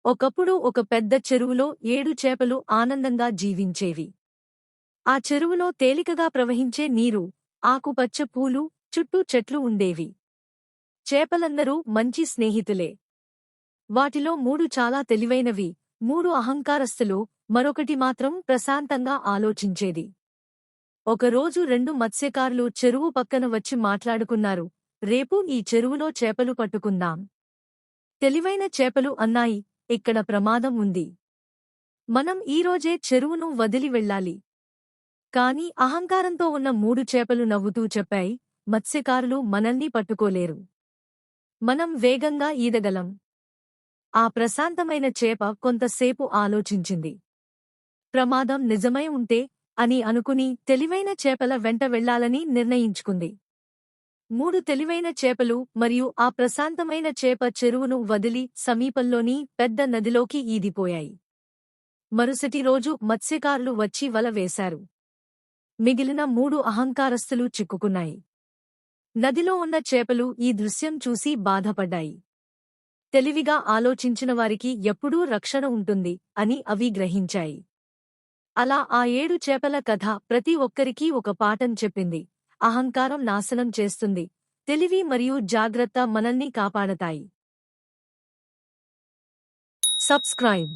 ఒకప్పుడు ఒక పెద్ద చెరువులో 7 చేపలు ఆనందంగా జీవించేవి. ఆ చెరువులో తేలికగా ప్రవహించే నీరు, ఆకుపచ్చ పూలు, చుట్టూ చెట్లు ఉండేవి. చేపలందరూ మంచి స్నేహితులే. వాటిలో 3 చాలా తెలివైనవి, 3 అహంకారస్తులు, మరొకటి మాత్రం ప్రశాంతంగా ఆలోచించేది. ఒకరోజు 2 మత్స్యకారులు చెరువు పక్కన వచ్చి మాట్లాడుకున్నారు. రేపు ఈ చెరువులో చేపలు పట్టుకుందాం. తెలివైన చేపలు అన్నాయి, ఇక్కడ ప్రమాదం ఉంది. మనం ఈరోజే చెరువును వదిలి వెళ్ళాలి. కాని అహంకారంతో ఉన్న 3 చేపలు నవ్వుతూ చెప్పాయి, మత్స్యకారులు మనల్ని పట్టుకోలేరు. మనం వేగంగా ఈదగలం. ఆ ప్రశాంతమైన చేప కొంతసేపు ఆలోచించింది. ప్రమాదం నిజమై ఉంటే అని అనుకుని తెలివైన చేపల వెంట వెళ్లాలని నిర్ణయించుకుంది. 3 తెలివైన చేపలు మరియు ఆ ప్రశాంతమైన చేప చెరువును వదిలి సమీపంలోని పెద్ద నదిలోకి ఈదిపోయాయి. మరుసటి రోజు మత్స్యకారులు వచ్చి వల వేశారు. మిగిలిన 3 అహంకారస్తులు చిక్కుకున్నాయి. నదిలో ఉన్న చేపలు ఈ దృశ్యం చూసి బాధపడ్డాయి. తెలివిగా ఆలోచించిన వారికి ఎప్పుడూ రక్షణ ఉంటుంది అని అవి గ్రహించాయి. అలా ఆ 7 చేపల కథ ప్రతి ఒక్కరికీ ఒక పాఠం చెప్పింది. అహంకారం నాశనం చేస్తుంది. తెలివి మరియు జాగ్రత్త మనల్ని కాపాడతాయి. సబ్స్క్రైబ్.